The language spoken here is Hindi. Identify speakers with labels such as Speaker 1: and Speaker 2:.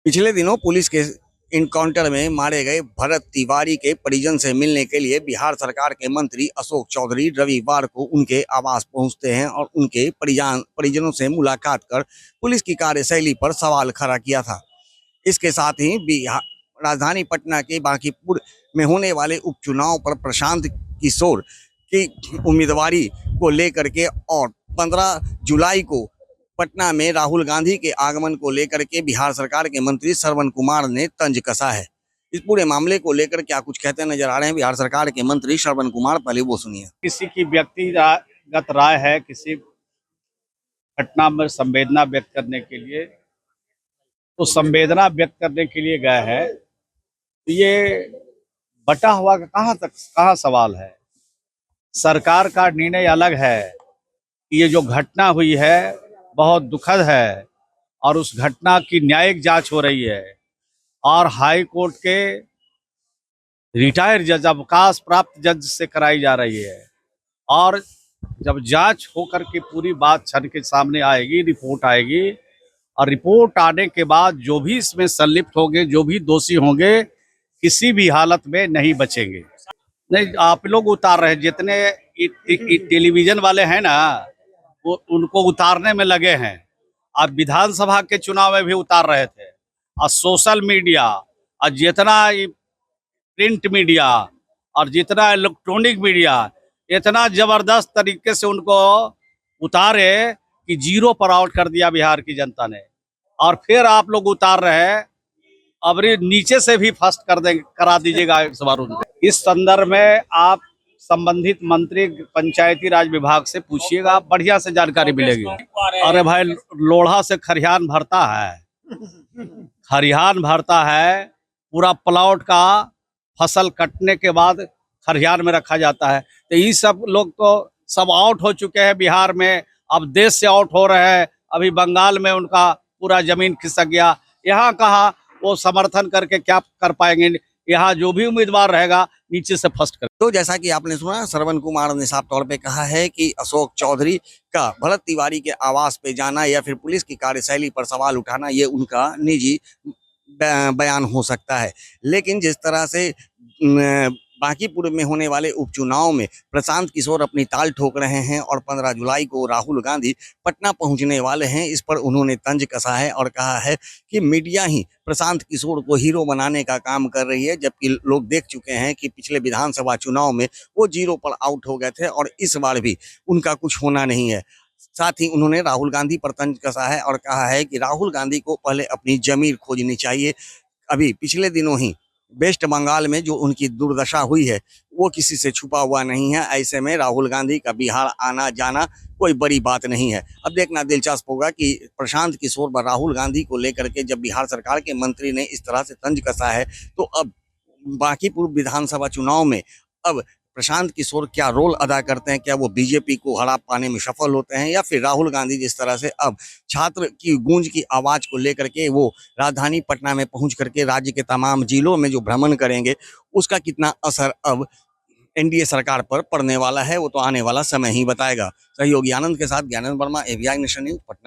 Speaker 1: पिछले दिनों पुलिस के इनकाउंटर में मारे गए भरत तिवारी के परिजन से मिलने के लिए बिहार सरकार के मंत्री अशोक चौधरी रविवार को उनके आवास पहुंचते हैं और उनके परिजनों से मुलाकात कर पुलिस की कार्यशैली पर सवाल खड़ा किया था। इसके साथ ही बिहार राजधानी पटना के बांकीपुर में होने वाले उपचुनाव पर प्रशांत किशोर की उम्मीदवारी को लेकर के और 15 जुलाई को पटना में राहुल गांधी के आगमन को लेकर के बिहार सरकार के मंत्री श्रवण कुमार ने तंज कसा है। इस पूरे मामले को लेकर क्या कुछ कहते नजर आ रहे हैं बिहार सरकार के मंत्री श्रवण कुमार, पहले वो सुनिए।
Speaker 2: किसी की व्यक्तिगत राय है, किसी घटना में संवेदना व्यक्त करने के लिए, तो संवेदना व्यक्त करने के लिए गए हैं। तो ये बटा हुआ का कहाँ सवाल है। सरकार का निर्णय अलग है कि ये जो घटना हुई है बहुत दुखद है और उस घटना की न्यायिक जांच हो रही है और हाई कोर्ट के रिटायर्ड जज, अवकाश प्राप्त जज से कराई जा रही है। और जब जांच होकर के पूरी बात छन के सामने आएगी, रिपोर्ट आएगी और रिपोर्ट आने के बाद जो भी इसमें संलिप्त होंगे, जो भी दोषी होंगे, किसी भी हालत में नहीं बचेंगे। नहीं, आप लोग उतार रहे हैं, जितने टेलीविजन वाले हैं ना, वो उनको उतारने में लगे हैं और विधानसभा के चुनाव में भी उतार रहे थे और सोशल मीडिया और जितना प्रिंट मीडिया और जितना इलेक्ट्रॉनिक मीडिया इतना जबरदस्त तरीके से उनको उतारे कि जीरो पर आउट कर दिया बिहार की जनता ने। और फिर आप लोग उतार रहे हैं, अब नीचे से भी फर्स्ट करा दीजिएगा इस बार उनको। इस संदर्भ में आप संबंधित मंत्री पंचायती राज विभाग से पूछिएगा, बढ़िया से जानकारी मिलेगी। अरे भाई, लोढ़ा से खरिहान भरता है, खरिहान भरता है, पूरा प्लॉट का फसल कटने के बाद खरिहान में रखा जाता है। तो ये सब लोग तो सब आउट हो चुके हैं बिहार में, अब देश से आउट हो रहे हैं। अभी बंगाल में उनका पूरा जमीन खिसक गया, यहाँ कहाँ वो समर्थन करके क्या कर पाएंगे। यहाँ जो भी उम्मीदवार रहेगा नीचे से फर्स्ट कर।
Speaker 1: तो जैसा कि आपने सुना, श्रवण कुमार ने साफ तौर पे कहा है कि अशोक चौधरी का भरत तिवारी के आवास पे जाना या फिर पुलिस की कार्यशैली पर सवाल उठाना ये उनका निजी बयान हो सकता है। लेकिन जिस तरह से बांकीपुर में होने वाले उपचुनाव में प्रशांत किशोर अपनी ताल ठोक रहे हैं और 15 जुलाई को राहुल गांधी पटना पहुंचने वाले हैं, इस पर उन्होंने तंज कसा है और कहा है कि मीडिया ही प्रशांत किशोर को हीरो बनाने का काम कर रही है, जबकि लोग देख चुके हैं कि पिछले विधानसभा चुनाव में वो जीरो पर आउट हो गए थे और इस बार भी उनका कुछ होना नहीं है। साथ ही उन्होंने राहुल गांधी पर तंज कसा है और कहा है कि राहुल गांधी को पहले अपनी जमीर खोजनी चाहिए। अभी पिछले दिनों ही वेस्ट बंगाल में जो उनकी दुर्दशा हुई है वो किसी से छुपा हुआ नहीं है। ऐसे में राहुल गांधी का बिहार आना जाना कोई बड़ी बात नहीं है। अब देखना दिलचस्प होगा कि प्रशांत किशोर व राहुल गांधी को लेकर के जब बिहार सरकार के मंत्री ने इस तरह से तंज कसा है तो अब बांकीपुर विधानसभा चुनाव में अब प्रशांत किशोर क्या रोल अदा करते हैं, क्या वो बीजेपी को हरा पाने में सफल होते हैं या फिर राहुल गांधी जिस तरह से अब छात्र की गूंज की आवाज को लेकर के वो राजधानी पटना में पहुंच करके राज्य के तमाम जिलों में जो भ्रमण करेंगे उसका कितना असर अब एनडीए सरकार पर पड़ने वाला है वो तो आने वाला समय ही बताएगा। सहयोगी आनंद के साथ Gyanand Verma, AVI nation news, Patna.